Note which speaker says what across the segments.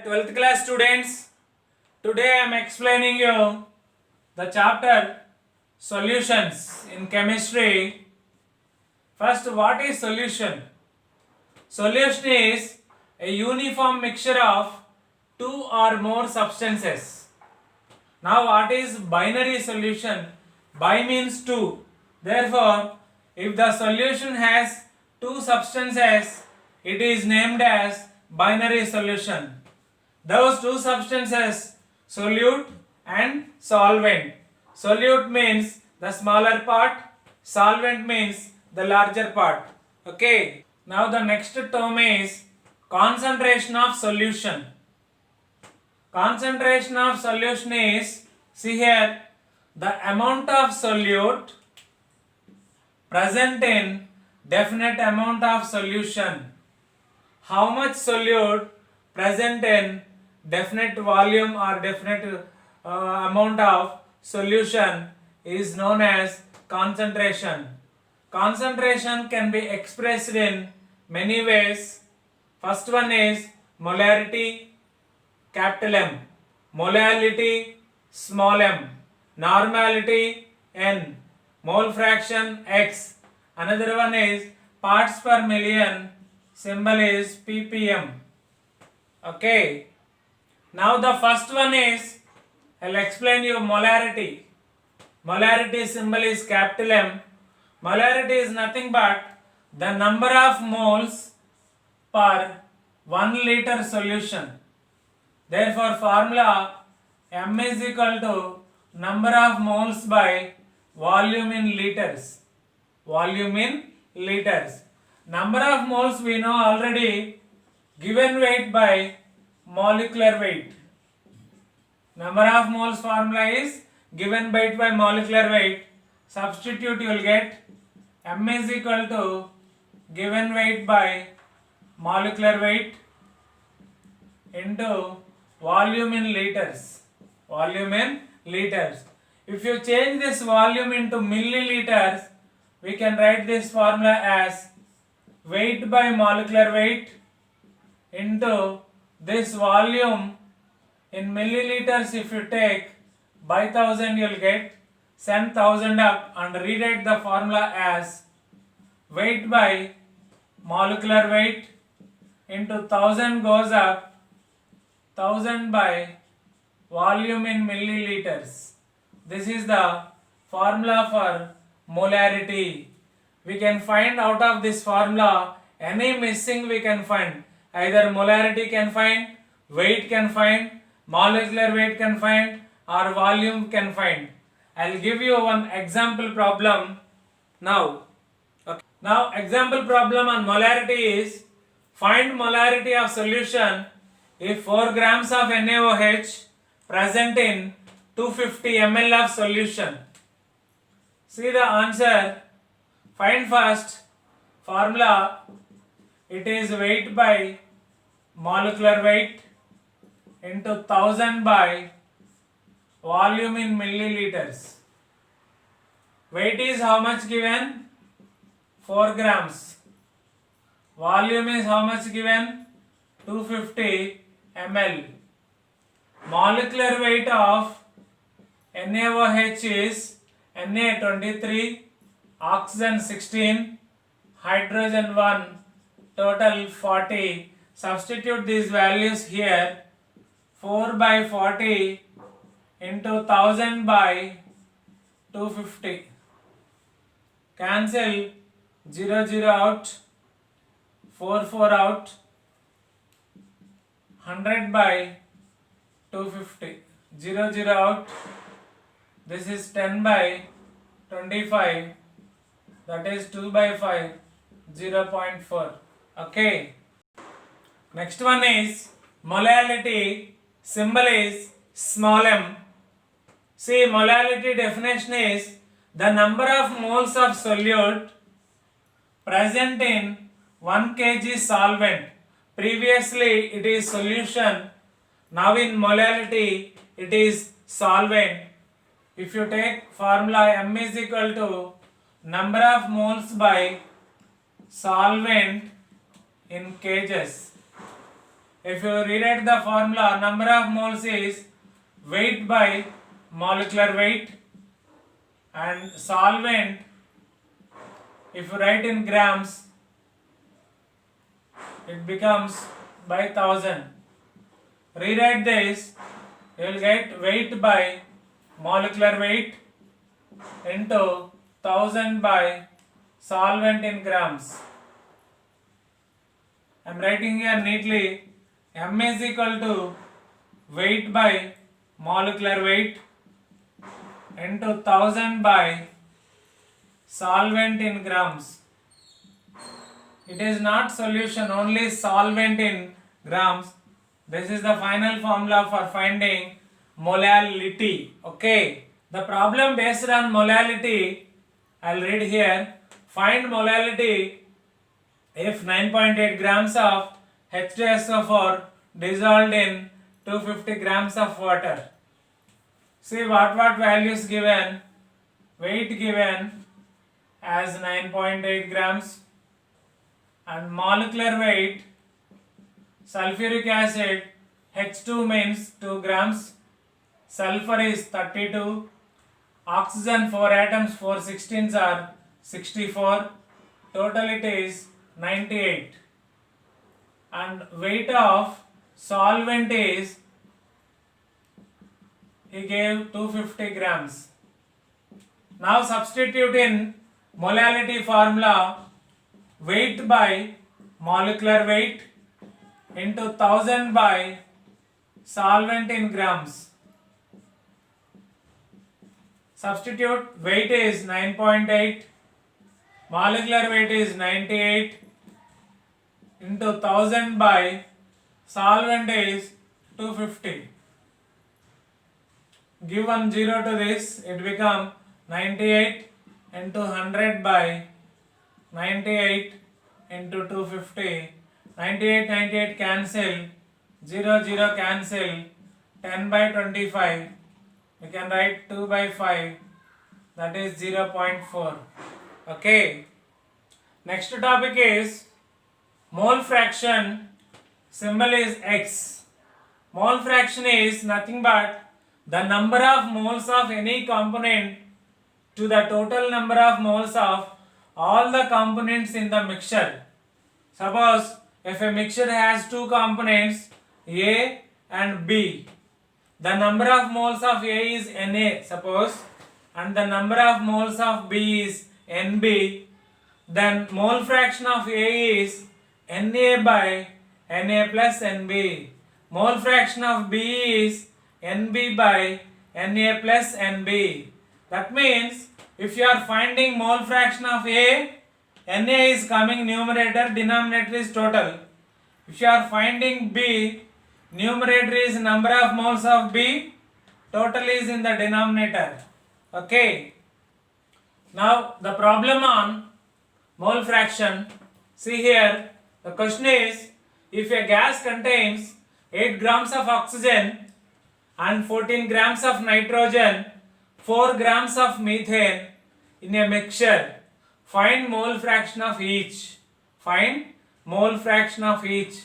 Speaker 1: 12th class students. Today I am explaining you the chapter solutions in chemistry. First, what is solution? Solution is a uniform mixture of two or more substances. Now what is binary solution? Bi means two. Therefore, if the solution has two substances, it is named as binary solution. Those two substances, solute and solvent. Solute means the smaller part, solvent means the larger part. Okay. Now the next term is concentration of solution. Concentration of solution is, see here, the amount of solute present in definite amount of solution. How much solute present in definite volume or definite amount of solution is known as concentration. Concentration can be expressed in many ways. First one is molarity, capital M, molality, small m, normality, n, mole fraction, x. Another one is parts per million, symbol is ppm. Okay. Now the first one is, I'll explain you molarity. Molarity symbol is capital M. Molarity is nothing but the number of moles per 1 liter solution. Therefore, formula M is equal to number of moles by volume in liters. Volume in liters. Number of moles we know already, given weight by molecular weight. Number of moles formula is given weight by molecular weight. Substitute, you will get M is equal to given weight by molecular weight into volume in liters. Volume in liters. If you change this volume into milliliters, we can write this formula as weight by molecular weight into this volume in milliliters. If you take by 1000, you will get send 1000 up and rewrite the formula as weight by molecular weight into 1000 goes up 1000 by volume in milliliters. This is the formula for molarity. We can find out of this formula any missing we can find. Either molarity can find, weight can find, molecular weight can find, or volume can find. I will give you one example problem now. Okay. Now example problem on molarity is, find molarity of solution if 4 grams of NaOH present in 250 ml of solution. See the answer. Find first formula. It is weight by molecular weight into 1000 by volume in milliliters. Weight is how much given? 4 grams. Volume is how much given? 250 ml. Molecular weight of NaOH is Na23, oxygen 16, hydrogen 1, total 40. Substitute these values here. 4 by 40 into 1000 by 250. Cancel 0 0 out, 4 4 out, 100 by 250. 0 0 out. This is 10 by 25. That is 2 by 5, 0.4. Okay. Next one is molality. Symbol is small m. See, molality definition is the number of moles of solute present in 1 kg solvent. Previously it is solution. Now in molality it is solvent. If you take formula M is equal to number of moles by solvent in kgs. if you rewrite the formula, number of moles is weight by molecular weight, and solvent, if you write in grams, it becomes by 1000. Rewrite this, you will get weight by molecular weight into 1000 by solvent in grams. I am writing here neatly. M is equal to weight by molecular weight into 1000 by solvent in grams. It is not solution, only solvent in grams. This is the final formula for finding molality. Okay. The problem based on molality, I'll read here. Find molality if 9.8 grams of H2SO4 dissolved in 250 grams of water. See what values given. Weight given as 9.8 grams and molecular weight, sulfuric acid H2 means 2 grams, sulfur is 32, oxygen 4 atoms, 4 16s are 64, total it is 98, and weight of solvent is, he gave 250 grams. Now substitute in molality formula, weight by molecular weight into 1000 by solvent in grams. Substitute, weight is 9.8, molecular weight is 98 into 1000 by solvent is 250. Give 1 0 to this, it become 98 into 100 by 98 into 250. 98 cancel, 0 0 cancel, 10 by 25. We can write 2 by 5, that is 0.4. Okay. Next topic is mole fraction. Symbol is X. Mole fraction is nothing but the number of moles of any component to the total number of moles of all the components in the mixture. Suppose if a mixture has two components A and B, the number of moles of A is Na, suppose, and the number of moles of B is Nb, then mole fraction of A is Na by Na plus Nb. Mole fraction of B is Nb by Na plus Nb. That means if you are finding mole fraction of A, Na is coming numerator, denominator is total. If you are finding B, numerator is number of moles of B, total is in the denominator. Okay. Now the problem on mole fraction. See here, the question is, if a gas contains 8 grams of oxygen and 14 grams of nitrogen, 4 grams of methane in a mixture, find mole fraction of each. Find mole fraction of each.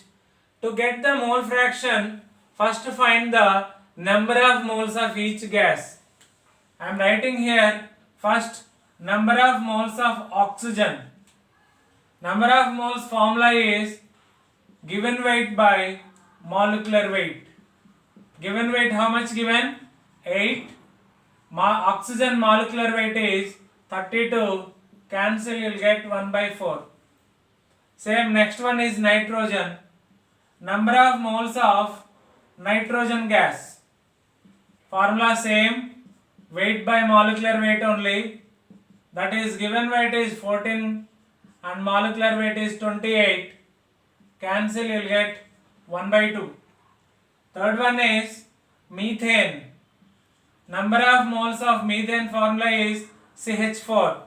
Speaker 1: To get the mole fraction, first find the number of moles of each gas. I am writing here first number of moles of oxygen. Number of moles formula is given weight by molecular weight. Given weight, how much given? 8. Oxygen molecular weight is 32. Cancel, you will get 1 by 4. Same, next one is nitrogen. Number of moles of nitrogen gas. Formula same. Weight by molecular weight only. That is, given weight is 14 and molecular weight is 28. Cancel, you will get 1 by 2. Third one is methane. Number of moles of methane formula is CH4.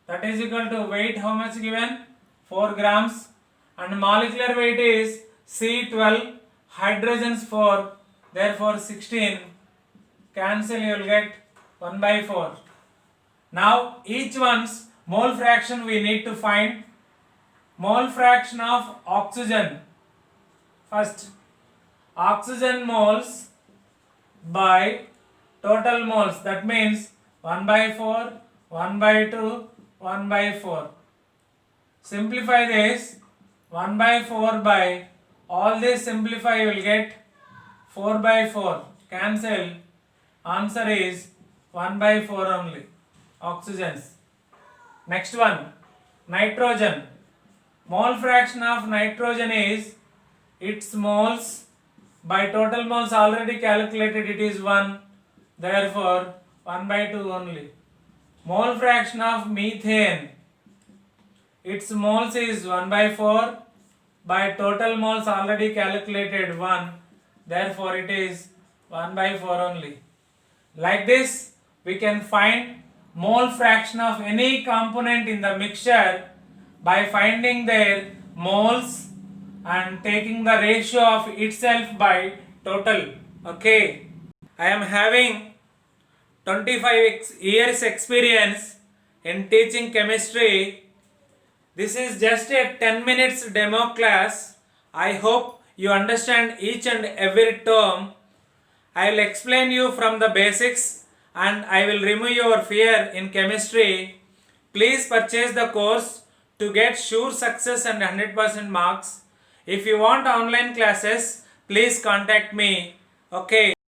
Speaker 1: That is equal to weight, how much given? 4 grams. And molecular weight is C12. Hydrogens 4. Therefore 16. Cancel, you will get 1 by 4. Now each one's mole fraction we need to find. Mole fraction of oxygen. First, oxygen moles by total moles, that means 1 by 4, 1 by 2, 1 by 4. Simplify this, 1 by 4 by, all this simplify you will get 4 by 4, cancel, answer is 1 by 4 only, oxygens. Next one, nitrogen. Mole fraction of nitrogen is its moles by total moles already calculated, it is 1, therefore 1 by 2 only. Mole fraction of methane, its moles is 1 by 4, by total moles already calculated 1, therefore it is 1 by 4 only. Like this, we can find mole fraction of any component in the mixture by finding their moles and taking the ratio of itself by total. Okay, I am having 25 years experience in teaching chemistry. This is just a 10 minutes demo class. I hope you understand each and every term. I will explain you from the basics and I will remove your fear in chemistry. Please purchase the course to get sure success and 100% marks. If you want online classes, please contact me. Okay.